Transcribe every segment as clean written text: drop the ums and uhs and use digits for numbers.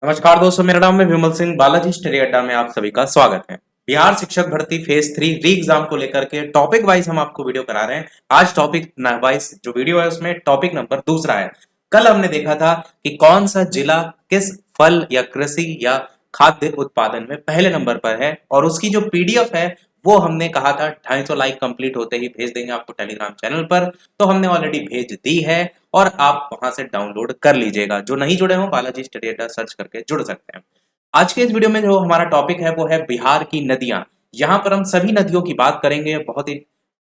नमस्कार दोस्तों, मेरा नाम है विमल सिंह। बालाजी स्टडी अड्डा में आप सभी का स्वागत है। बिहार शिक्षक भर्ती फेज 3 री एग्जाम को लेकर के टॉपिक वाइज हम आपको वीडियो करा रहे हैं। आज टॉपिक वाइज जो वीडियो है उसमें टॉपिक नंबर दूसरा है। कल हमने देखा था कि कौन सा जिला किस फल या कृषि या खाद्य उत्पादन में पहले नंबर पर है, और उसकी जो पीडीएफ है वो हमने कहा था 250 लाइक कंप्लीट होते ही भेज देंगे आपको टेलीग्राम चैनल पर। तो हमने ऑलरेडी भेज दी है और आप वहां से डाउनलोड कर लीजिएगा। जो नहीं जुड़े हो बालाजी स्टडी अड्डा सर्च करके जुड़ सकते हैं। आज के इस वीडियो में जो हमारा टॉपिक है वो है बिहार की नदियां। यहाँ पर हम सभी नदियों की बात करेंगे। बहुत ही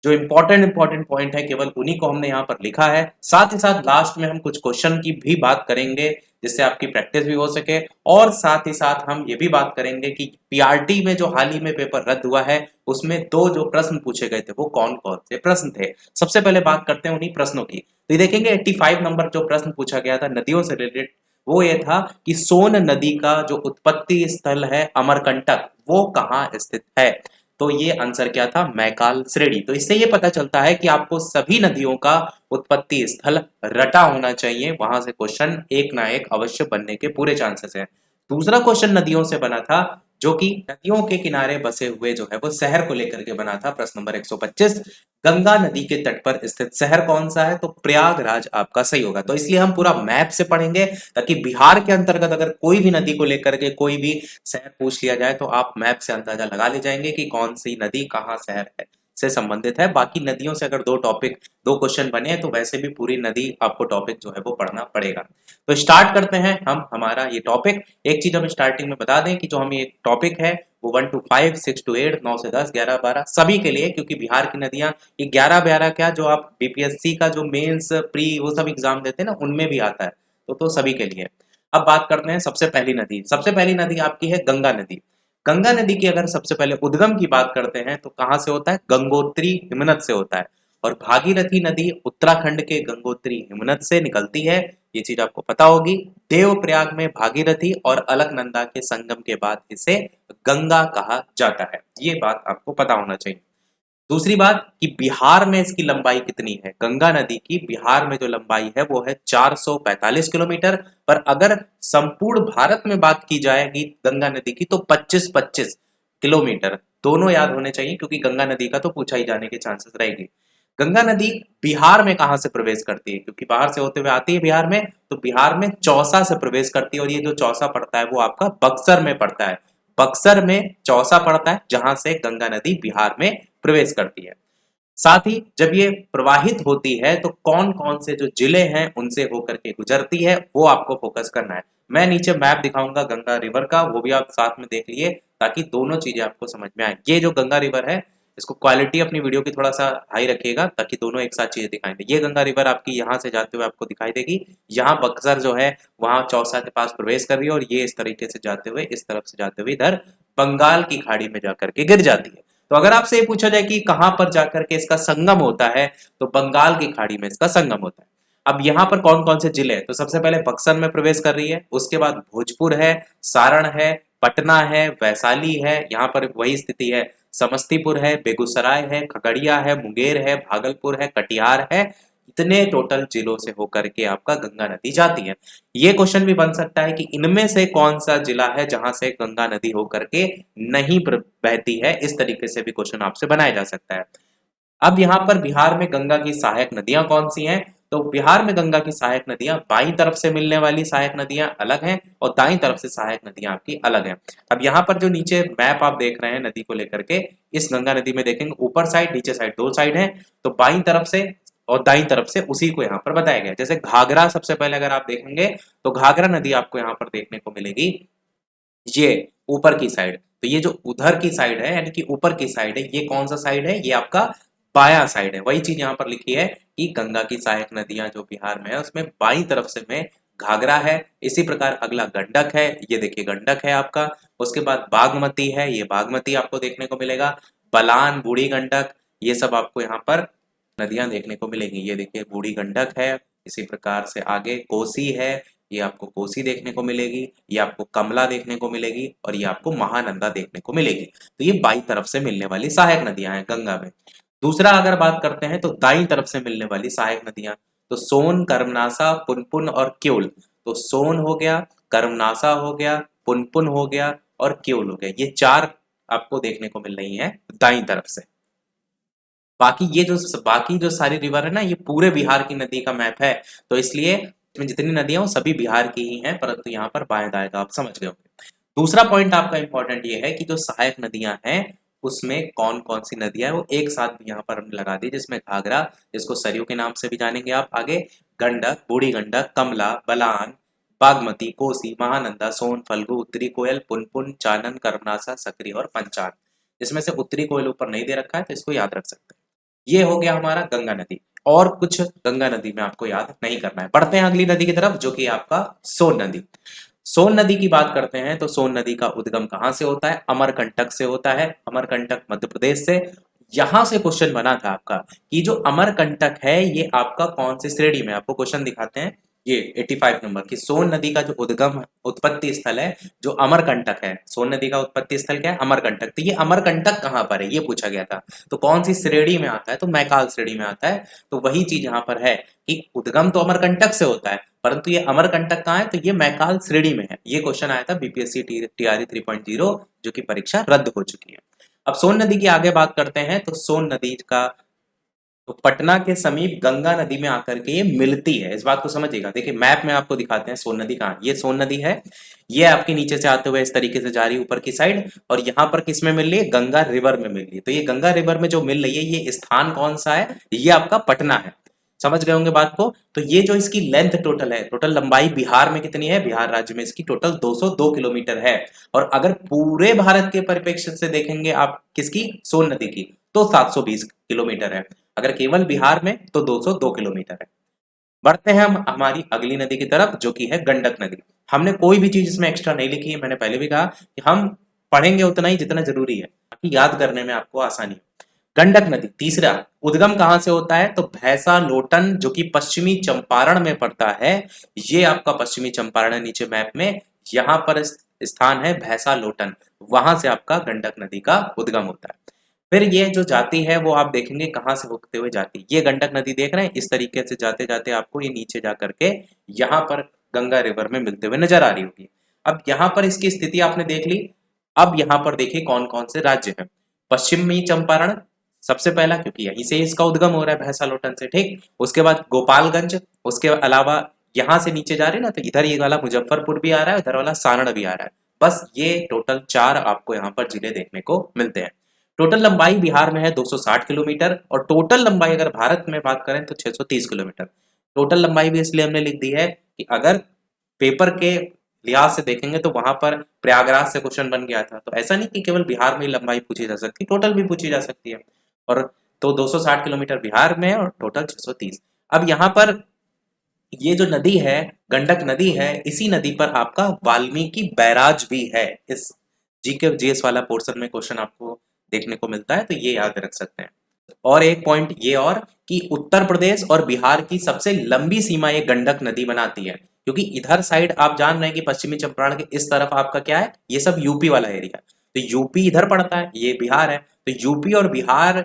जो इंपॉर्टेंट पॉइंट है केवल उन्हीं को हमने यहाँ पर लिखा है। साथ ही साथ लास्ट में हम कुछ क्वेश्चन की भी बात करेंगे जिससे आपकी प्रैक्टिस भी हो सके, और साथ ही साथ हम ये भी बात करेंगे कि पीआरटी में जो हाल ही में पेपर रद्द हुआ है उसमें दो जो प्रश्न पूछे गए थे वो कौन कौन से प्रश्न थे। सबसे पहले बात करते हैं उन्हीं प्रश्नों की। तो ये देखेंगे 85 नंबर जो प्रश्न पूछा गया था नदियों से रिलेटेड, वो ये था कि सोन नदी का जो उत्पत्ति स्थल है अमरकंटक वो कहाँ स्थित है। तो ये आंसर क्या था, मैकाल श्रेणी। तो इससे ये पता चलता है कि आपको सभी नदियों का उत्पत्ति स्थल रटा होना चाहिए, वहां से क्वेश्चन एक ना एक अवश्य बनने के पूरे चांसेस हैं। दूसरा क्वेश्चन नदियों से बना था, जो कि नदियों के किनारे बसे हुए जो है वो शहर को लेकर के बना था। प्रश्न नंबर 125, गंगा नदी के तट पर स्थित शहर कौन सा है, तो प्रयागराज आपका सही होगा। तो इसलिए हम पूरा मैप से पढ़ेंगे ताकि बिहार के अंतर्गत अगर कोई भी नदी को लेकर के कोई भी शहर पूछ लिया जाए तो आप मैप से अंदाजा लगा ले जाएंगे कि कौन सी नदी कहाँ शहर है से संबंधित है। बाकी नदियों से अगर दो क्वेश्चन बने हैं तो वैसे भी पूरी नदी आपको टॉपिक जो है वो पढ़ना पड़ेगा। तो स्टार्ट करते हैं हम हमारा ये टॉपिक। एक चीज हम स्टार्टिंग में बता दें कि जो हम ये टॉपिक है वो 1 to 5, 6 to 8, 9 से 10, 11, 12 सभी के लिए, क्योंकि बिहार की नदियां ये 11-12 क्या जो आप बीपीएससी का जो मेंस प्री वो सब एग्जाम देते हैं ना उनमें भी आता है। तो सभी के लिए। अब बात करते हैं सबसे पहली नदी। सबसे पहली नदी आपकी है गंगा नदी। गंगा नदी की अगर सबसे पहले उद्गम की बात करते हैं तो कहां से होता है, गंगोत्री हिमनद से होता है। और भागीरथी नदी उत्तराखंड के गंगोत्री हिमनद से निकलती है, ये चीज आपको पता होगी। देवप्रयाग में भागीरथी और अलकनंदा के संगम के बाद इसे गंगा कहा जाता है, ये बात आपको पता होना चाहिए। दूसरी बात कि बिहार में इसकी लंबाई कितनी है, गंगा नदी की बिहार में जो लंबाई है वो है 445 किलोमीटर। पर अगर संपूर्ण भारत में बात की जाएगी गंगा नदी की तो 25-25 किलोमीटर। दोनों याद होने चाहिए क्योंकि गंगा नदी का तो पूछा ही जाने के चांसेस रहेगी। गंगा नदी बिहार में कहां से प्रवेश करती है, क्योंकि बाहर से होते हुए आती है बिहार में, तो बिहार में चौसा से प्रवेश करती है। और ये जो चौसा पड़ता है वो आपका बक्सर में पड़ता है। बक्सर में चौसा पड़ता है जहां से गंगा नदी बिहार में प्रवेश करती है। साथ ही जब ये प्रवाहित होती है तो कौन कौन से जो जिले हैं उनसे होकर के गुजरती है वो आपको फोकस करना है। मैं नीचे मैप दिखाऊंगा गंगा रिवर का, वो भी आप साथ में देख लिए ताकि दोनों चीजें आपको समझ में आए। ये जो गंगा रिवर है इसको क्वालिटी अपनी वीडियो की थोड़ा सा हाई रखिएगा ताकि दोनों एक साथ चीजें दिखाई दे। ये गंगा रिवर आपकी यहाँ से जाते हुए आपको दिखाई देगी, यहाँ बक्सर जो है वहां चौसा के पास प्रवेश कर रही है, और ये इस तरीके से जाते हुए इस तरफ से जाते हुए इधर बंगाल की खाड़ी में जाकर के गिर जाती है। तो अगर आपसे ये पूछा जाए कि कहां पर जाकर के इसका संगम होता है, तो बंगाल की खाड़ी में इसका संगम होता है। अब यहाँ पर कौन कौन से जिले हैं, तो सबसे पहले बक्सर में प्रवेश कर रही है, उसके बाद भोजपुर है, सारण है, पटना है, वैशाली है, यहाँ पर वही स्थिति है, समस्तीपुर है, बेगूसराय है, खगड़िया है, मुंगेर है, भागलपुर है, कटिहार है। इतने टोटल जिलों से होकर के आपका गंगा नदी जाती है। ये क्वेश्चन भी बन सकता है कि इनमें से कौन सा जिला है जहां से गंगा नदी होकर के नहीं बहती है, इस तरीके से भी क्वेश्चन आपसे बनाया जा सकता है। अब यहाँ पर बिहार में गंगा की सहायक नदियां कौन सी हैं, तो बिहार में गंगा की सहायक नदियां बाईं तरफ से मिलने वाली सहायक नदियां अलग हैं और दाईं तरफ से सहायक नदियां आपकी अलग हैं। अब यहाँ पर जो नीचे मैप आप देख रहे हैं नदी को लेकर के, इस गंगा नदी में देखेंगे ऊपर साइड नीचे साइड दो साइड है, तो बाईं तरफ से और दाईं तरफ से उसी को यहाँ पर बताया गया। जैसे घाघरा सबसे पहले अगर आप देखेंगे तो घाघरा नदी आपको यहाँ पर देखने को मिलेगी, ये ऊपर की साइड। तो ये जो उधर की साइड है यानी कि ऊपर की साइड है, ये कौन सा साइड है, ये आपका बायां साइड है। वही चीज यहाँ पर लिखी है कि गंगा की सहायक नदियां जो बिहार में है उसमें बाईं तरफ से में घाघरा है। इसी प्रकार अगला गंडक है, ये देखिए गंडक है आपका। उसके बाद बागमती है, ये बागमती आपको देखने को मिलेगा। बलान, बूढ़ी गंडक, ये सब आपको यहाँ पर नदियां देखने को मिलेंगी। ये देखिए बूढ़ी गंडक है। इसी प्रकार से आगे कोसी है, ये आपको कोसी देखने को मिलेगी, ये आपको कमला देखने को मिलेगी, और ये आपको महानंदा देखने को मिलेगी। तो ये बाईं तरफ से मिलने वाली सहायक नदियां हैं गंगा में। दूसरा अगर बात करते हैं तो दाईं तरफ से मिलने वाली सहायक नदियां, तो सोन, कर्मनासा, पुनपुन और क्योल। तो सोन हो गया, कर्मनासा हो गया, पुनपुन हो गया और केवल हो गया। ये 4 आपको देखने को मिल रही हैं दाईं तरफ से। बाकी जो सारी रिवर है ना, ये पूरे बिहार की नदी का मैप है, तो इसलिए इसमें जितनी नदियां वो सभी बिहार की ही हैं, परंतु यहाँ पर बाएं दाएं का आप समझ गए होंगे। दूसरा पॉइंट आपका इंपॉर्टेंट ये है कि जो सहायक नदियां हैं उसमें कौन कौन सी नदियां हैं वो एक साथ भी यहाँ पर हमने लगा दी, जिसमें घाघरा, जिसको सरयू के नाम से भी जानेंगे आप आगे, गंडक, बूढ़ी गंडक, कमला, बलान, बागमती, कोसी, महानंदा, सोन, फल्गु, उत्तरी कोयल, पुनपुन, चानन, कर्मनासा, सकरी और पंचान। इसमें से उत्तरी कोयल ऊपर नहीं दे रखा है तो इसको याद रख सकते हैं। ये हो गया हमारा गंगा नदी, और कुछ गंगा नदी में आपको याद नहीं करना है। बढ़ते हैं अगली नदी की तरफ, जो कि आपका सोन नदी। सोन नदी की बात करते हैं तो सोन नदी का उद्गम कहाँ से होता है? अमरकंटक से होता है, अमरकंटक मध्य प्रदेश से। यहां से क्वेश्चन बना था आपका कि जो अमरकंटक है ये आपका कौन सी श्रेणी में, आपको क्वेश्चन दिखाते हैं ये 85 नंबर की। सोन नदी का जो उद्गम उत्पत्ति स्थल है जो अमरकंटक है, सोन नदी का उत्पत्ति स्थल क्या है? अमरकंटक। तो ये अमरकंटक कहाँ पर है ये पूछा गया था, तो कौन सी श्रेणी में आता है? तो मैकाल श्रेणी में आता है। तो वही चीज यहाँ पर है कि उद्गम तो अमरकंटक से होता है, परंतु ये अमरकंटक कहाँ है? तो ये मैकाल श्रेणी में है। ये क्वेश्चन आया था बीपीएससी टीआरई 3.0, जो कि परीक्षा रद्द हो चुकी है। अब सोन नदी की आगे बात करते हैं, तो सोन नदी का तो पटना के समीप गंगा नदी में आकर के ये मिलती है। इस बात को समझिएगा। देखिए मैप में आपको दिखाते हैं सोन नदी कहाँ। ये सोन नदी है, ये आपके नीचे से आते हुए इस तरीके से जा रही है ऊपर की साइड, और यहाँ पर किस में मिल रही है? गंगा रिवर में मिल रही है। तो ये गंगा रिवर में जो मिल रही है, ये स्थान कौन सा है? ये आपका पटना है। समझ गए होंगे बात को। तो ये जो इसकी लेंथ टोटल है, टोटल लंबाई बिहार में कितनी है? बिहार राज्य में इसकी टोटल 202 किलोमीटर है। और अगर पूरे भारत के परिप्रेक्ष्य से देखेंगे आप किसकी? सोन नदी की, तो 720 किलोमीटर है। अगर केवल बिहार में तो 202 किलोमीटर है। बढ़ते हैं हम हमारी अगली नदी की तरफ, जो कि है गंडक नदी। हमने कोई भी चीज इसमें एक्स्ट्रा नहीं लिखी है। मैंने पहले भी कहा कि हम पढ़ेंगे उतना ही जितना जरूरी है, ताकि याद करने में आपको आसानी हो। गंडक नदी तीसरा उद्गम कहां से होता है? तो भैंसा लोटन, जो कि पश्चिमी चंपारण में पड़ता है। ये आपका पश्चिमी चंपारण है नीचे मैप में, यहाँ पर स्थान है भैंसा लोटन, वहां से आपका गंडक नदी का उद्गम होता है। फिर ये जो जाती है वो आप देखेंगे कहाँ से होते हुए जाती है। ये गंडक नदी देख रहे हैं, इस तरीके से जाते जाते आपको ये नीचे जा करके यहाँ पर गंगा रिवर में मिलते हुए नजर आ रही होगी। अब यहाँ पर इसकी स्थिति आपने देख ली। अब यहाँ पर देखिए कौन कौन से राज्य हैं। पश्चिमी चंपारण सबसे पहला, क्योंकि यहीं से इसका उद्गम हो रहा है भैंसा लोटन से, ठीक। उसके बाद गोपालगंज, उसके अलावा यहाँ से नीचे जा रहे हैं ना, तो इधर ये वाला मुजफ्फरपुर भी आ रहा है, इधर वाला सारण भी आ रहा है। बस ये टोटल 4 आपको यहाँ पर जिले देखने को मिलते हैं। टोटल लंबाई बिहार में है 260 किलोमीटर, और टोटल लंबाई अगर भारत में बात करें तो 630 किलोमीटर। टोटल लंबाई भी इसलिए हमने लिख दी है कि अगर पेपर के लिहाज से देखेंगे तो वहां पर प्रयागराज से क्वेश्चन बन गया था, तो ऐसा नहीं कि केवल बिहार में ही लंबाई पूछी जा सकती, टोटल भी पूछी जा सकती है। और तो 260 किलोमीटर बिहार में है और टोटल 630। अब यहाँ पर ये जो नदी है गंडक नदी है, इसी नदी पर आपका वाल्मीकि बैराज भी है। इस जीके जीएस वाला पोर्शन में क्वेश्चन आपको देखने को मिलता है, तो ये याद रख सकते हैं। और एक पॉइंट ये और कि उत्तर प्रदेश और बिहार की सबसे लंबी सीमा ये गंडक नदी बनाती है, क्योंकि इधर साइड आप जान रहे हैं कि पश्चिमी चंपारण के इस तरफ आपका क्या है? ये सब यूपी वाला एरिया, तो यूपी इधर पड़ता है, ये बिहार है। तो यूपी और बिहार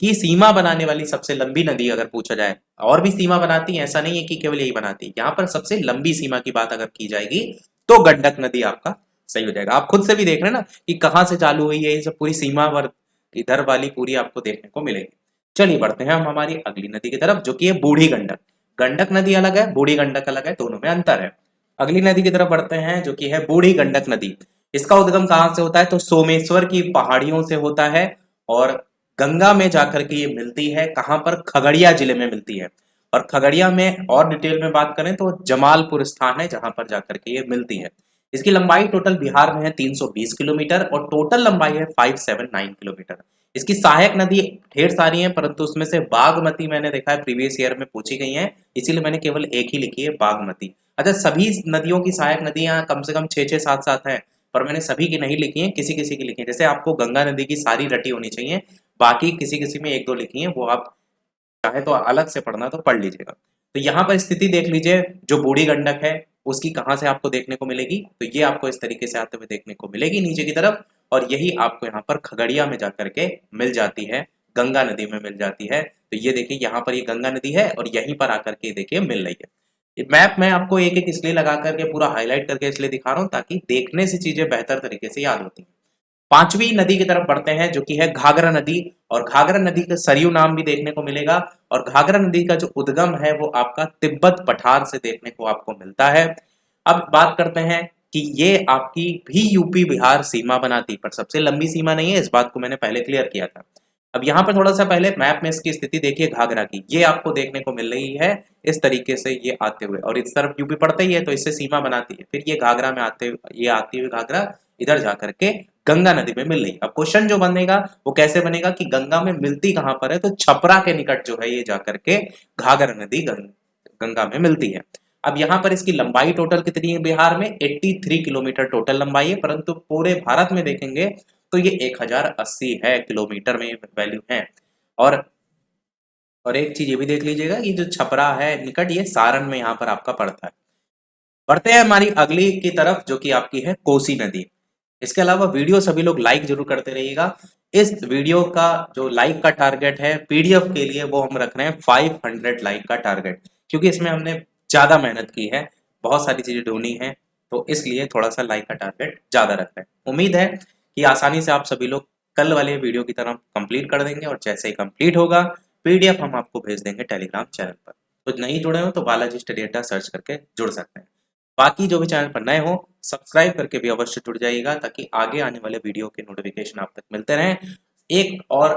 की सीमा बनाने वाली सबसे लंबी नदी अगर पूछा जाए, और भी सीमा बनाती है, ऐसा नहीं है कि केवल यही बनाती है, यहाँ पर सबसे लंबी सीमा की बात अगर की जाएगी तो गंडक नदी आपका सही हो जाएगा। आप खुद से भी देख रहे हैं ना कि कहाँ से चालू हुई है, ये सब पूरी सीमा पर इधर वाली पूरी आपको देखने को मिलेगी। चलिए बढ़ते हैं हम हमारी अगली नदी की तरफ, जो कि है बूढ़ी गंडक। गंडक नदी अलग है, बूढ़ी गंडक अलग है, दोनों में अंतर है। अगली नदी की तरफ बढ़ते हैं, जो कि है बूढ़ी गंडक नदी। इसका उद्गम कहाँ से होता है? तो सोमेश्वर की पहाड़ियों से होता है, और गंगा में जाकर के ये मिलती है। कहाँ पर? खगड़िया जिले में मिलती है। और खगड़िया में और डिटेल में बात करें तो जमालपुर स्थान है जहां पर जाकर के ये मिलती है। इसकी लंबाई टोटल बिहार में है 320 किलोमीटर, और टोटल लंबाई है 579 किलोमीटर। इसकी सहायक नदी ढेर सारी हैं, परंतु उसमें से बागमती मैंने देखा है प्रीवियस ईयर में पूछी गई है, इसीलिए मैंने केवल एक ही लिखी है, बागमती। अच्छा, सभी नदियों की सहायक नदियां कम से कम 6-6, 7-7 है, पर मैंने सभी की नहीं लिखी है, किसी किसी की लिखी है। जैसे आपको गंगा नदी की सारी रटी होनी चाहिए, बाकी किसी किसी में 1-2 लिखी है, वो आप चाहे तो अलग से पढ़ना तो पढ़ लीजिएगा। तो यहाँ पर स्थिति देख लीजिए, जो बूढ़ी गंडक है उसकी कहाँ से आपको देखने को मिलेगी, तो ये आपको इस तरीके से आते हुए देखने को मिलेगी नीचे की तरफ, और यही आपको यहाँ पर खगड़िया में जाकर के मिल जाती है, गंगा नदी में मिल जाती है। तो ये देखिए यहाँ पर ये गंगा नदी है और यहीं पर आकर के देखिए मिल रही है। मैप मैं आपको एक एक इसलिए लगा करके पूरा हाईलाइट करके इसलिए दिखा रहा हूँ ताकि देखने से चीजें बेहतर तरीके से याद होती हैं। पांचवी नदी की तरफ बढ़ते हैं जो कि है घाघरा नदी। और घाघरा नदी का सरयू नाम भी देखने को मिलेगा। और घाघरा नदी का जो उद्गम है वो आपका तिब्बत पठार से देखने को आपको मिलता है। अब बात करते हैं कि ये आपकी भी यूपी बिहार सीमा बनाती, पर सबसे लंबी सीमा नहीं है, इस बात को मैंने पहले क्लियर किया था। अब यहाँ पर थोड़ा सा पहले मैप में इसकी स्थिति देखिए घाघरा की, ये आपको देखने को मिल रही है इस तरीके से ये आते हुए, और इस तरफ यूपी पड़ता ही है तो इससे सीमा बनाती है। फिर ये घाघरा में आती हुई घाघरा इधर जा करके गंगा नदी में मिल रही है। अब क्वेश्चन जो बनेगा वो कैसे बनेगा कि गंगा में मिलती कहां पर है, तो छपरा के निकट जो है ये जाकर के घाघरा नदी गंगा में मिलती है। अब यहाँ पर इसकी लंबाई टोटल कितनी है, बिहार में 83 किलोमीटर टोटल लंबाई है, परंतु पूरे भारत में देखेंगे तो ये 1080 है किलोमीटर में वैल्यू है। और एक चीज ये भी देख लीजिएगा कि जो छपरा है निकट, ये सारण में यहाँ पर आपका पड़ता है। बढ़ते हैं हमारी अगली की तरफ जो कि आपकी है कोसी नदी। इसके अलावा वीडियो सभी लोग लाइक जरूर करते रहिएगा। इस वीडियो का जो लाइक का टारगेट है पीडीएफ के लिए वो हम रख रहे हैं 500 लाइक का टारगेट, क्योंकि इसमें हमने ज्यादा मेहनत की है, बहुत सारी चीजें ढूंढी हैं, तो इसलिए थोड़ा सा लाइक का टारगेट ज्यादा रख रहे हैं। उम्मीद है कि आसानी से आप सभी लोग कल वाले वीडियो की तरह कंप्लीट कर देंगे, और जैसे ही कंप्लीट होगा पीडीएफ हम आपको भेज देंगे टेलीग्राम चैनल पर। तो नहीं जुड़े हो तो बालाजी स्टडी अड्डा सर्च करके जुड़ सकते हैं। बाकी जो भी चैनल पर नए हो सब्सक्राइब करके भी अवश्य जुड़ जाइएगा ताकि आगे आने वाले वीडियो के नोटिफिकेशन आप तक मिलते रहें। एक और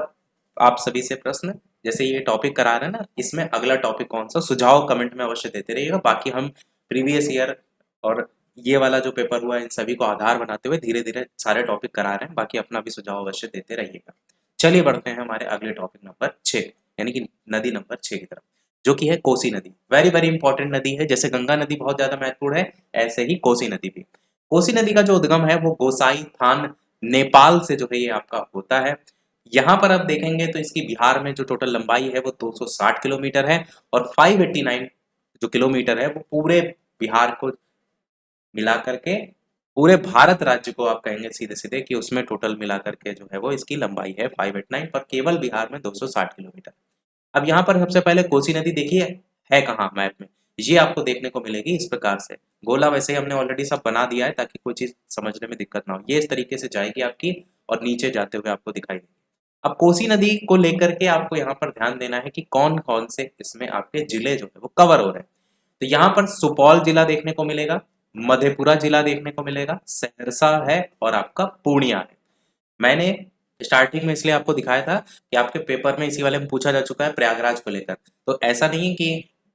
आप सभी से प्रश्न, जैसे ये टॉपिक करा रहे हैं ना, इसमें अगला टॉपिक कौन सा, सुझाव कमेंट में अवश्य देते रहिएगा। बाकी हम प्रीवियस ईयर और ये वाला जो पेपर हुआ इन सभी को आधार बनाते हुए धीरे धीरे सारे टॉपिक करा रहे हैं, बाकी अपना भी सुझाव अवश्य देते रहिएगा। चलिए बढ़ते हैं हमारे अगले टॉपिक नंबर 6 यानी कि नदी नंबर 6 की तरफ, जो कि है कोसी नदी। वेरी वेरी इंपॉर्टेंट नदी है, जैसे गंगा नदी बहुत ज्यादा महत्वपूर्ण है ऐसे ही कोसी नदी भी। कोसी नदी का जो उद्गम है वो गोसाई थान नेपाल से जो है ये आपका होता है। यहाँ पर आप देखेंगे तो इसकी बिहार में जो टोटल लंबाई है वो 260 किलोमीटर है, और 589 जो किलोमीटर है वो पूरे बिहार को मिला करके, पूरे भारत राज्य को आप कहेंगे सीधे सीधे कि उसमें टोटल मिला करके जो है वो इसकी लंबाई है 589, पर केवल बिहार में 260 किलोमीटर। अब यहाँ पर सबसे पहले कोसी नदी देखिए है कहाँ मैप में, ये आपको देखने को मिलेगी इस प्रकार से। गोला वैसे ही हमने ऑलरेडी सब बना दिया है ताकि कोई चीज समझने में दिक्कत ना हो। ये इस तरीके से जाएगी आपकी और नीचे जाते हुए आपको दिखाई देगी। अब कोसी नदी को लेकर के आपको यहाँ पर ध्यान देना है कि कौन कौन से इसमें आपके जिले जो है वो कवर हो रहे हैं। तो यहाँ पर सुपौल जिला देखने को मिलेगा, मधेपुरा जिला देखने को मिलेगा, सहरसा है और आपका पूर्णिया है। मैंने स्टार्टिंग में इसलिए आपको दिखाया था कि आपके पेपर में इसी वाले में पूछा जा चुका है प्रयागराज को लेकर, तो ऐसा नहीं कि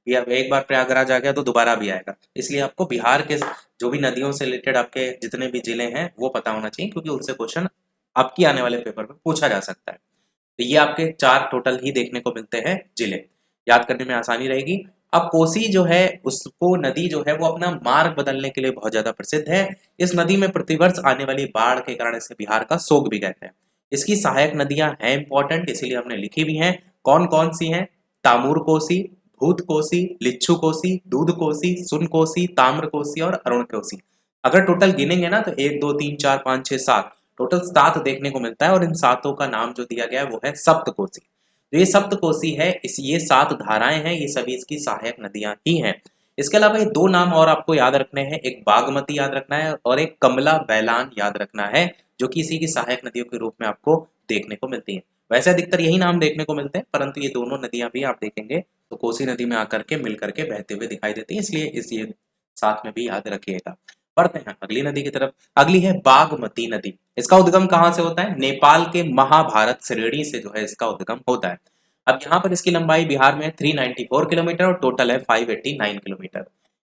एक बार प्रयागराज आ गया तो दोबारा भी आएगा, इसलिए आपको बिहार के जो भी नदियों से रिलेटेड आपके जितने भी जिले हैं वो पता होना चाहिए, क्योंकि उनसे क्वेश्चन आपकी आने वाले पेपर में पूछा जा सकता है। तो ये आपके 4 टोटल ही देखने को मिलते हैं जिले, याद करने में आसानी रहेगी। अब कोसी जो है उसको नदी जो है वो अपना मार्ग बदलने के लिए बहुत ज्यादा प्रसिद्ध है। इस नदी में प्रतिवर्ष आने वाली बाढ़ के कारण इसे बिहार का शोक भी कहते हैं। इसकी सहायक नदियां हैं इंपॉर्टेंट, इसीलिए हमने लिखी भी हैं। कौन कौन सी हैं, तामूर कोसी, भूत कोसी, लिच्छू कोसी, दूध कोसी, सुन कोसी, ताम्र कोसी और अरुण कोसी। अगर टोटल गिनेंगे ना तो 1 2 3 4 5 6 7 टोटल 7 देखने को मिलता है, और इन सातों का नाम जो दिया गया है वो है सप्तकोसी। तो ये सप्तकोसी है, इस ये 7 धाराएं हैं, ये सभी इसकी सहायक नदियां ही हैं। इसके अलावा ये 2 नाम और आपको याद रखने हैं, एक बागमती याद रखना है और एक कमला बैलान याद रखना है, जो कि इसी की सहायक नदियों के रूप में आपको देखने को मिलती हैं। वैसे अधिकतर यही नाम देखने को मिलते हैं, परंतु ये दोनों नदियां भी आप देखेंगे तो कोसी नदी में आकर के मिल करके बहते हुए दिखाई देती है, इसलिए इस ये साथ में भी याद रखिएगा। बढ़ते हैं अगली नदी की तरफ। अगली है बागमती नदी। इसका उद्गम कहाँ से होता है, नेपाल के महाभारत श्रेणी से जो है इसका उद्गम होता है। अब यहाँ पर इसकी लंबाई बिहार में 394 किलोमीटर और टोटल है 589 किलोमीटर।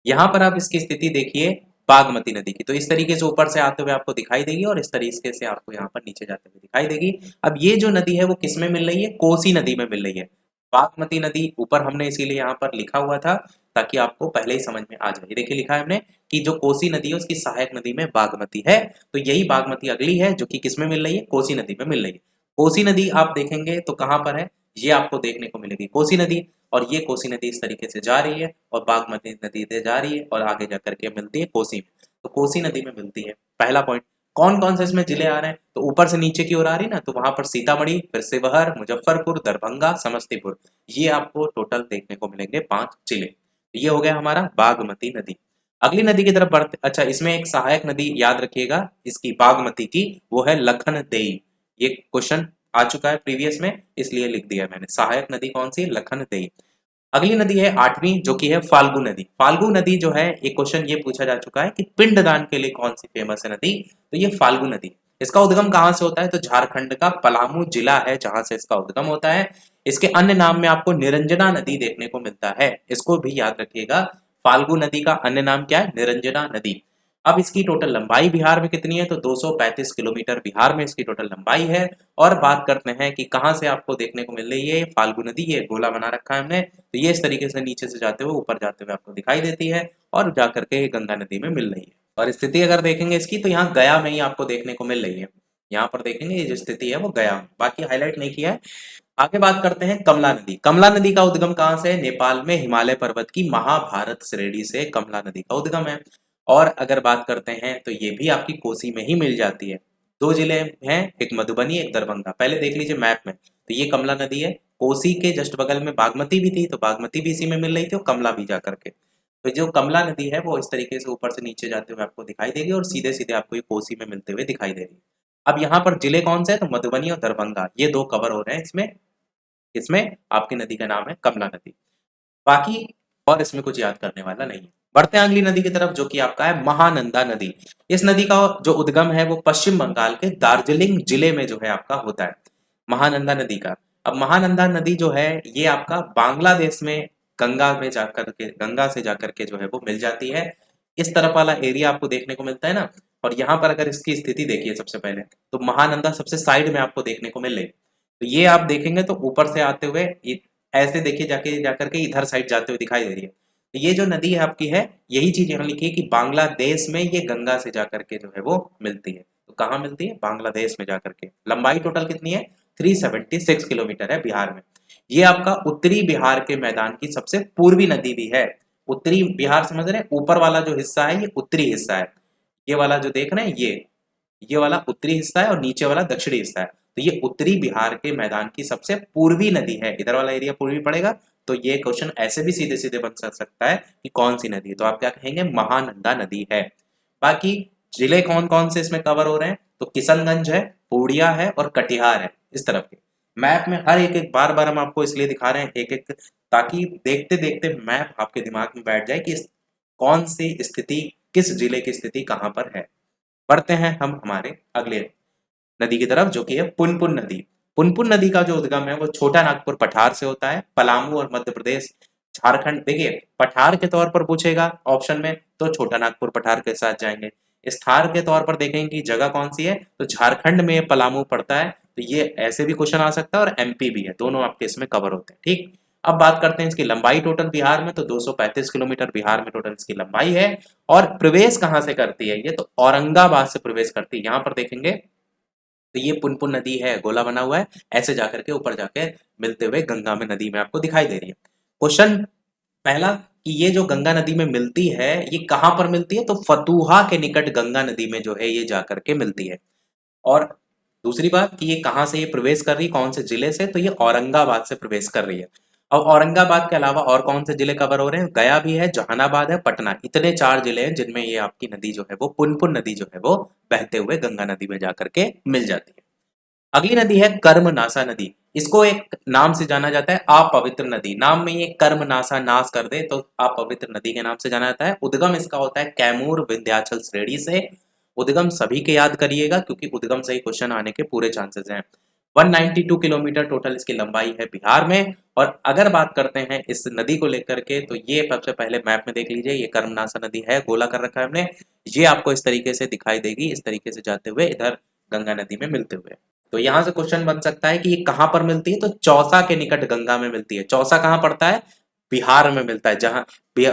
यहाँ पर आप इसकी स्थिति देखिए बागमती नदी की, तो इस तरीके से ऊपर से आते हुए आपको दिखाई देगी और इस तरीके से आपको यहाँ पर नीचे जाते हुए दिखाई देगी। अब ये जो नदी है वो किस में मिल रही है, कोसी नदी में मिल रही है। बागमती नदी ऊपर हमने इसीलिए यहाँ पर लिखा हुआ था ताकि आपको पहले ही समझ में आ जाए। देखिए लिखा है हमने कि जो कोसी नदी है उसकी सहायक नदी में बागमती है, तो यही बागमती अगली है जो कि किस में मिल रही है, कोसी नदी में मिल रही है। कोसी नदी आप देखेंगे तो कहाँ पर है, ये आपको देखने को मिलेगी कोसी नदी, और ये कोसी नदी इस तरीके से जा रही है और बागमती नदी से जा रही है और आगे जाकर के मिलती है कोसी में, तो कोसी नदी में मिलती है। पहला पॉइंट। कौन कौन से इसमें जिले आ रहे हैं, तो ऊपर से नीचे की ओर आ रही ना, तो वहां पर सीतामढ़ी, फिर शिवहर, मुजफ्फरपुर, दरभंगा, समस्तीपुर, ये आपको टोटल देखने को मिलेंगे 5 जिले। ये हो गया हमारा बागमती नदी। अगली नदी की तरफ बढ़ते, अच्छा इसमें एक सहायक नदी याद रखिएगा इसकी बागमती की, वो है लखनदेई। ये क्वेश्चन आ चुका है प्रीवियस में, इसलिए लिख दिया मैंने। सहायक नदी कौन सी? लखनदेई। अगली नदी है आठवीं, जो कि है फाल्गु नदी। फाल्गु नदी जो है, एक क्वेश्चन ये पूछा जा चुका है कि पिंडदान के लिए कौन सी फेमस है नदी, तो ये फाल्गु नदी। इसका उद्गम कहाँ से होता है? तो झारखंड का पलामू जिला है जहां से इसका उद्गम होता है। इसके अन्य नाम में आपको निरंजना नदी देखने को मिलता है, इसको भी याद रखिएगा। फाल्गु नदी का अन्य नाम क्या है? निरंजना नदी। अब इसकी टोटल लंबाई बिहार में कितनी है? तो 235 किलोमीटर बिहार में इसकी टोटल लंबाई है। और बात करते हैं कि कहाँ से आपको देखने को मिल रही है फाल्गु नदी। ये गोला बना रखा है हमने, तो ये इस तरीके से नीचे से जाते हुए ऊपर जाते हुए आपको दिखाई देती है और जाकर के गंगा नदी में मिल रही है। और स्थिति अगर देखेंगे इसकी, तो यहाँ गया में ही आपको देखने को मिल रही है। यहाँ पर देखेंगे ये जो स्थिति है वो गया में, बाकी हाईलाइट नहीं किया है। आगे बात करते हैं कमला नदी। कमला नदी का उद्गम कहाँ से है? नेपाल में हिमालय पर्वत की महाभारत श्रेणी से कमला नदी का उद्गम है। और अगर बात करते हैं तो ये भी आपकी कोसी में ही मिल जाती है। दो जिले हैं, एक मधुबनी एक दरभंगा। पहले देख लीजिए मैप में, तो ये कमला नदी है। कोसी के जस्ट बगल में बागमती भी थी, तो बागमती भी इसी में मिल रही थी और कमला भी जा करके। तो जो कमला नदी है वो इस तरीके से ऊपर से नीचे जाते हुए आपको दिखाई देगी और सीधे सीधे आपको ये कोसी में मिलते हुए दिखाई दे रही है। अब यहाँ पर जिले कौन से हैं? तो मधुबनी और दरभंगा, ये दो कवर हो रहे हैं इसमें। इसमें आपकी नदी का नाम है कमला नदी। बाकी और इसमें कुछ याद करने वाला नहीं है। बढ़ते हैं अगली नदी की तरफ, जो कि आपका है महानंदा नदी। इस नदी का जो उद्गम है वो पश्चिम बंगाल के दार्जिलिंग जिले में जो है आपका होता है, महानंदा नदी का। अब महानंदा नदी जो है ये आपका बांग्लादेश में गंगा में जाकर के, गंगा से जाकर के जो है वो मिल जाती है। इस तरफ वाला एरिया आपको देखने को मिलता है ना। और यहाँ पर अगर इसकी स्थिति देखिए सबसे पहले, तो महानंदा सबसे साइड में आपको देखने को मिल रही है। तो ये आप देखेंगे तो ऊपर से आते हुए ऐसे देखिए जाके जाकर के इधर साइड जाते हुए दिखाई दे रही है। तो ये जो नदी है आपकी है, यही चीज यहाँ लिखी है कि बांग्लादेश में ये गंगा से जाकर के जो है वो मिलती है। तो कहाँ मिलती है? बांग्लादेश में जाकर के। लंबाई टोटल कितनी है? 376 किलोमीटर है बिहार में। ये आपका उत्तरी बिहार के मैदान की सबसे पूर्वी नदी भी है। उत्तरी बिहार समझ रहे हैं? ऊपर वाला जो हिस्सा है ये उत्तरी हिस्सा है। ये वाला जो देख रहे हैं ये वाला उत्तरी हिस्सा है और नीचे वाला दक्षिणी हिस्सा है। तो ये उत्तरी बिहार के मैदान की सबसे पूर्वी नदी है। इधर वाला एरिया पूर्वी पड़ेगा। तो ये क्वेश्चन ऐसे भी सीधे सीधे बन सकता है कि कौन सी नदी है, तो आप क्या कहेंगे? महानंदा नदी है। बाकी जिले कौन कौन से इसमें कवर हो रहे हैं? तो किशनगंज है, पूर्णिया है और कटिहार है। इस तरफ के मैप में हर एक एक बार बार हम आपको इसलिए दिखा रहे हैं एक एक, ताकि देखते देखते मैप आपके दिमाग में बैठ जाए कि कौन सी स्थिति, किस जिले की स्थिति कहाँ पर है। बढ़ते हैं हम हमारे अगले नदी की तरफ, जो कि है पुनपुन नदी। पुनपुन नदी का जो उद्गम है वो छोटा नागपुर पठार से होता है। पलामू और मध्य प्रदेश, झारखंड, देखिए पठार के तौर पर पूछेगा ऑप्शन में तो छोटा नागपुर पठार के साथ जाएंगे। स्थान के तौर पर देखेंगे कि जगह कौन सी है, तो झारखंड में पलामू पड़ता है। तो ये ऐसे भी क्वेश्चन आ सकता है और एमपी भी है, दोनों आपके इसमें कवर होते हैं। ठीक, अब बात करते हैं इसकी लंबाई टोटल बिहार में, तो 235 किलोमीटर बिहार में टोटल इसकी लंबाई है। और प्रवेश कहाँ से करती है ये? तो औरंगाबाद से प्रवेश करती है। यहाँ पर देखेंगे तो ये पुनपुन नदी है, गोला बना हुआ है, ऐसे जाकर के ऊपर जाके मिलते हुए गंगा में नदी में आपको दिखाई दे रही है। क्वेश्चन पहला कि ये जो गंगा नदी में मिलती है ये कहाँ पर मिलती है? तो फतुहा के निकट गंगा नदी में जो है ये जाकर के मिलती है। और दूसरी बात कि ये कहाँ से ये प्रवेश कर रही है, कौन से जिले से? तो ये औरंगाबाद से प्रवेश कर रही है। अब औरंगाबाद के अलावा और कौन से जिले कवर हो रहे हैं? गया भी है, जहानाबाद है, पटना, इतने 4 जिले हैं जिनमें ये आपकी नदी जो है वो पुनपुन नदी जो है वो बहते हुए गंगा नदी में जाकर के मिल जाती है। अगली नदी है कर्मनासा नदी। इसको एक नाम से जाना जाता है अपवित्र नदी। नाम में ये कर्मनासा नाश कर दे तो अपवित्र नदी के नाम से जाना जाता है। उद्गम इसका होता है कैमूर विंध्याचल श्रेणी से। उद्गम सभी के याद करिएगा क्योंकि उद्गम से ही क्वेश्चन आने के पूरे चांसेस हैं। 192 किलोमीटर टोटल इसकी लंबाई है बिहार में। और अगर बात करते हैं इस नदी को लेकर के, तो ये सबसे पहले मैप में देख लीजिए, ये कर्मनासा नदी है, गोला कर रखा है हमने। ये आपको इस तरीके से दिखाई देगी, इस तरीके से जाते हुए इधर गंगा नदी में मिलते हुए। तो यहाँ से क्वेश्चन बन सकता है कि ये कहाँ पर मिलती है? तो चौसा के निकट गंगा में मिलती है। चौसा कहाँ पड़ता है? बिहार में मिलता है, जहाँ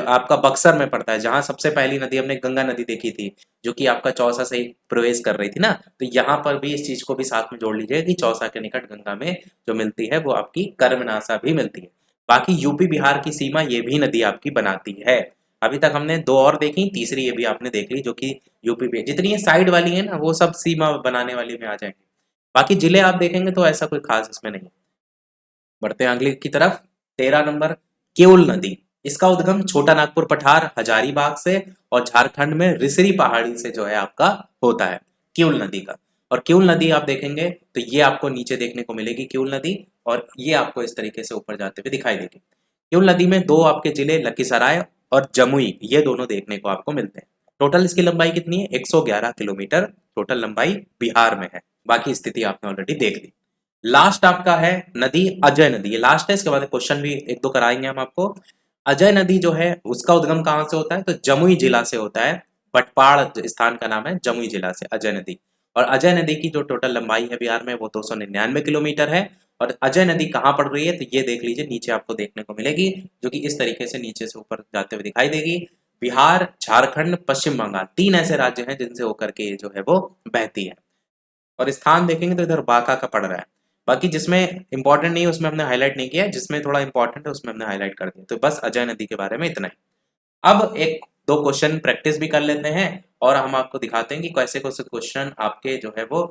आपका बक्सर में पड़ता है, जहां सबसे पहली नदी हमने गंगा नदी देखी थी जो कि आपका चौसा से ही प्रवेश कर रही थी ना। तो यहाँ पर भी इस चीज को भी साथ में जोड़ लीजिए कि चौसा के निकट गंगा में जो मिलती है वो आपकी कर्मनासा भी मिलती है। बाकी यूपी बिहार की सीमा ये भी नदी आपकी बनाती है। अभी तक हमने 2 और देखी, तीसरी ये भी आपने देख ली जो कि यूपी में, जितनी ये साइड वाली है ना वो सब सीमा बनाने वाली में आ जाएंगे। बाकी जिले आप देखेंगे तो ऐसा कोई खास इसमें नहीं। बढ़ते हैं अगली की तरफ, 13 नंबर केउल नदी। इसका उद्गम छोटा नागपुर पठार हजारीबाग से और झारखंड में रिसरी पहाड़ी से जो है आपका होता है, किउल नदी का। और किउल नदी आप देखेंगे तो ये आपको नीचे देखने को मिलेगी किउल नदी, और ये आपको इस तरीके से ऊपर जाते हुए दिखाई देगी। किउल नदी में दो आपके जिले लखीसराय और जमुई ये दोनों देखने को आपको मिलते हैं। टोटल इसकी लंबाई कितनी है? 111 किलोमीटर टोटल लंबाई बिहार में है। बाकी स्थिति आपने ऑलरेडी देख ली। लास्ट आपका है नदी अजय नदी, ये लास्ट है, इसके बाद क्वेश्चन भी एक दो कराएंगे हम आपको। अजय नदी जो है उसका उद्गम कहाँ से होता है? तो जमुई जिला से होता है। बटपाड़ स्थान का नाम है जमुई जिला से अजय नदी। और अजय नदी की जो टोटल लंबाई है बिहार में वो 299 किलोमीटर है। और अजय नदी कहाँ पड़ रही है? तो ये देख लीजिए, नीचे आपको देखने को मिलेगी, जो कि इस तरीके से नीचे से ऊपर जाते हुए दिखाई देगी। बिहार, झारखंड, पश्चिम बंगाल, तीन ऐसे राज्य हैं जिनसे होकर के ये जो है वो बहती है। और स्थान देखेंगे तो इधर बांका का पड़ रहा है। बाकी जिसमें इंपॉर्टेंट नहीं है उसमें हमने हाईलाइट नहीं किया है, जिसमें थोड़ा इंपॉर्टेंट है उसमें हमने हाईलाइट कर दिया। तो बस अजय नदी के बारे में इतना ही। अब एक दो क्वेश्चन प्रैक्टिस भी कर लेते हैं और हम आपको दिखाते हैं कि कैसे कैसे क्वेश्चन आपके जो है वो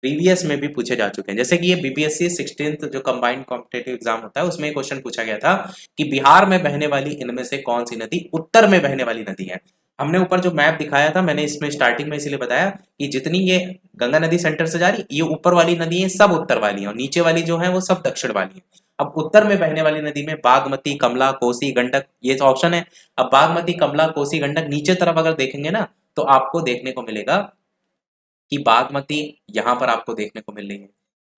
प्रीवियस में भी पूछे जा चुके हैं। जैसे कि ये बीपीएससी 16th जो कंबाइंड कॉम्पिटेटिव एग्जाम होता है उसमें क्वेश्चन पूछा गया था कि बिहार में बहने वाली इनमें से कौन सी नदी उत्तर में बहने वाली नदी है। हमने ऊपर जो मैप दिखाया था, मैंने इसमें स्टार्टिंग में इसलिए बताया कि जितनी ये गंगा नदी सेंटर से जा रही, ये ऊपर वाली नदी है सब उत्तर वाली है और नीचे वाली जो है वो सब दक्षिण वाली है। अब उत्तर में बहने वाली नदी में बागमती, कमला, कोसी, गंडक ये ऑप्शन है। अब बागमती, कमला, कोसी, गंडक नीचे तरफ अगर देखेंगे ना तो आपको देखने को मिलेगा कि बागमती यहाँ पर आपको देखने को मिल रही है,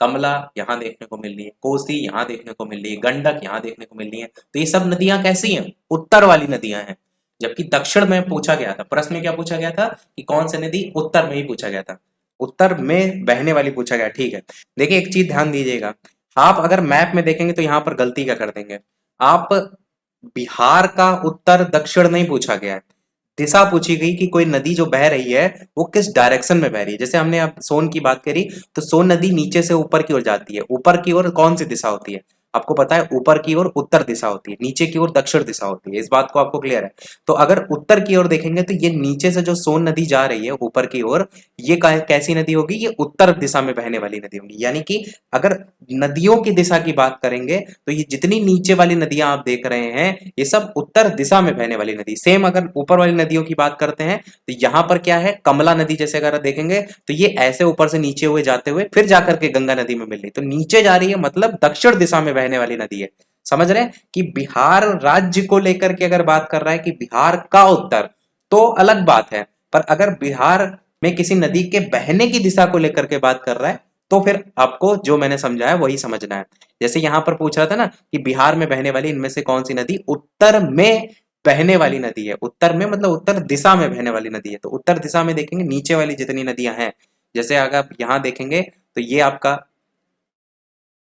कमला यहाँ देखने को मिल रही है, कोसी यहाँ देखने को मिल रही है, गंडक यहाँ देखने को मिल रही है। तो ये सब नदियां कैसी हैं? उत्तर वाली नदियां हैं। जबकि दक्षिण में पूछा गया था, प्रश्न में क्या पूछा गया था कि कौन सी नदी उत्तर में ही पूछा गया था, उत्तर में बहने वाली पूछा गया। ठीक है, देखिए एक चीज ध्यान दीजिएगा, आप अगर मैप में देखेंगे तो यहाँ पर गलती क्या कर देंगे आप, बिहार का उत्तर दक्षिण नहीं पूछा गया है, दिशा पूछी गई कि कोई नदी जो बह रही है वो किस डायरेक्शन में बह रही है। जैसे हमने अब सोन की बात करी तो सोन नदी नीचे से ऊपर की ओर जाती है, ऊपर की ओर कौन सी दिशा होती है? आपको पता है ऊपर की ओर उत्तर दिशा होती है, नीचे की ओर दक्षिण दिशा होती है, इस बात को आपको क्लियर है। तो अगर उत्तर की ओर देखेंगे तो ये नीचे से जो सोन नदी जा रही है ऊपर की ओर, ये कैसी नदी होगी? ये उत्तर दिशा में बहने वाली नदी होगी। यानी कि अगर नदियों की दिशा की बात करेंगे तो ये जितनी नीचे वाली नदियां आप देख रहे हैं ये सब उत्तर दिशा में बहने वाली नदी। सेम अगर ऊपर वाली नदियों की बात करते हैं तो यहाँ पर क्या है, कमला नदी जैसे अगर देखेंगे तो ये ऐसे ऊपर से नीचे हुए जाते हुए फिर जाकर के गंगा नदी में मिल रही, तो नीचे जा रही है मतलब दक्षिण दिशा में बहने वाली नदी है। समझ रहे हैं कि बिहार राज्य को लेकर के अगर बात कर रहा है कि बिहार का उत्तर, तो अलग बात है, पर अगर बिहार में किसी नदी के बहने की दिशा को लेकर के बात कर रहा है तो फिर आपको जो मैंने समझाया वही समझना है। जैसे यहां पर पूछ रहा था ना कि बिहार में बहने वाली इनमें से कौन सी नदी उत्तर में बहने वाली नदी है, उत्तर में मतलब उत्तर दिशा में बहने वाली नदी है। तो उत्तर दिशा में देखेंगे नीचे वाली जितनी नदियां हैं, जैसे अगर आप यहां देखेंगे तो ये आपका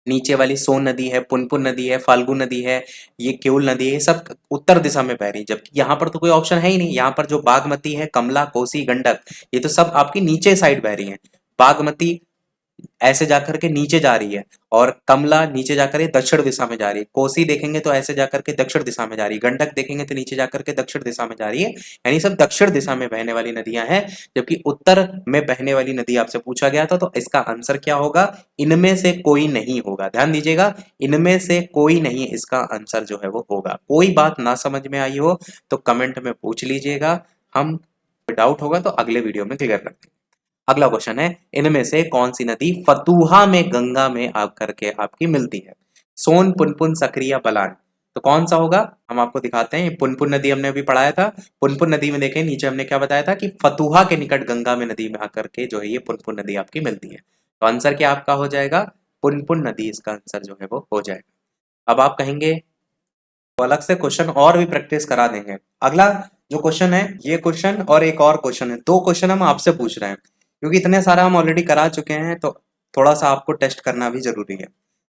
नीचे वाली सोन नदी है, पुनपुन नदी है, फाल्गु नदी है, ये केउल नदी है, ये सब उत्तर दिशा में बह रही है। जबकि यहाँ पर तो कोई ऑप्शन है ही नहीं, यहाँ पर जो बागमती है, कमला, कोसी, गंडक ये तो सब आपकी नीचे साइड बह रही है। बागमती ऐसे जाकर के नीचे जा रही है और कमला नीचे जाकर के दक्षिण दिशा में जा रही है, कोसी देखेंगे तो ऐसे जाकर के दक्षिण दिशा में जा रही है, गंडक देखेंगे तो नीचे जाकर के दक्षिण दिशा में जा रही है। यानी सब दक्षिण दिशा में बहने वाली नदियां हैं। जबकि उत्तर में बहने वाली नदी आपसे पूछा गया था, तो इसका आंसर क्या होगा? इनमें से कोई नहीं होगा। ध्यान दीजिएगा, इनमें से कोई नहीं इसका आंसर जो है वो होगा। कोई बात ना समझ में आई हो तो कमेंट में पूछ लीजिएगा, हम डाउट होगा तो अगले वीडियो में क्लियर करते हैं। अगला क्वेश्चन है, इनमें से कौन सी नदी फतुहा में गंगा में आकर के आपकी मिलती है? सोन, पुनपुन, सकरी या बलान? तो कौन सा होगा हम आपको दिखाते हैं। पुनपुन नदी हमने अभी पढ़ाया था, पुनपुन नदी में देखें नीचे हमने क्या बताया था कि फतुहा के निकट गंगा में नदी में आकर के जो है ये पुनपुन नदी आपकी मिलती है। तो आंसर क्या आपका हो जाएगा? पुनपुन नदी इसका आंसर जो है वो हो जाएगा। अब आप कहेंगे तो अलग से क्वेश्चन और भी प्रैक्टिस करा देंगे। अगला जो क्वेश्चन है, ये क्वेश्चन और एक और क्वेश्चन है, दो क्वेश्चन हम आपसे पूछ रहे हैं क्योंकि इतने सारा हम ऑलरेडी करा चुके हैं तो थोड़ा सा आपको टेस्ट करना भी जरूरी है।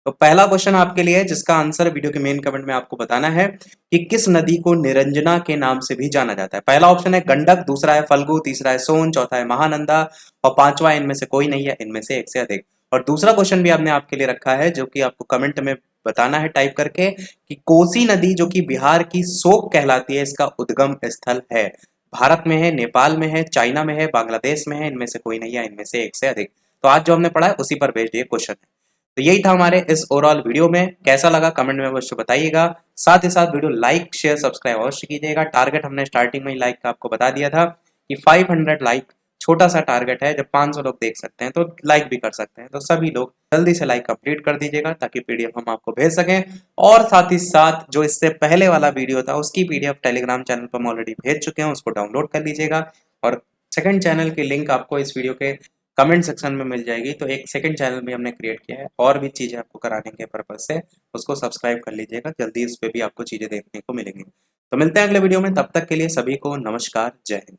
तो पहला क्वेश्चन आपके लिए है जिसका आंसर वीडियो के मेन कमेंट में आपको बताना है कि किस नदी को निरंजना के नाम से भी जाना जाता है। पहला ऑप्शन है गंडक, दूसरा है फल्गु, तीसरा है सोन, चौथा है महानंदा और पांचवा इनमें से कोई नहीं है, इनमें से एक से अधिक। और दूसरा क्वेश्चन भी आपने आपके लिए रखा है जो कि आपको कमेंट में बताना है टाइप करके कि कोसी नदी जो कि बिहार की सोक कहलाती है, इसका उद्गम स्थल है भारत में है, नेपाल में है, चाइना में है, बांग्लादेश में है, इनमें से कोई नहीं है, इनमें से एक से अधिक। तो आज जो हमने पढ़ा है उसी पर बेस्ड ये क्वेश्चन है। तो यही था हमारे इस ओवरऑल वीडियो में। कैसा लगा कमेंट में अवश्य बताइएगा। साथ ही साथ वीडियो लाइक शेयर सब्सक्राइब अवश्य कीजिएगा। टारगेट हमने स्टार्टिंग में ही लाइक का आपको बता दिया था कि 500 लाइक छोटा सा टारगेट है। जब 500 लोग देख सकते हैं तो लाइक भी कर सकते हैं। तो सभी लोग जल्दी से लाइक कंप्लीट कर दीजिएगा ताकि पीडीएफ हम आपको भेज सकें। और साथ ही साथ जो इससे पहले वाला वीडियो था उसकी पीडीएफ टेलीग्राम चैनल पर हम ऑलरेडी भेज चुके हैं, उसको डाउनलोड कर लीजिएगा। और सेकंड चैनल की लिंक आपको इस वीडियो के कमेंट सेक्शन में मिल जाएगी। तो एक सेकंड चैनल भी हमने क्रिएट किया है और भी चीज़ें आपको कराने के पर्पज से, उसको सब्सक्राइब कर लीजिएगा। जल्दी इस पे भी आपको चीज़ें देखने को मिलेंगी। तो मिलते हैं अगले वीडियो में, तब तक के लिए सभी को नमस्कार, जय हिंद।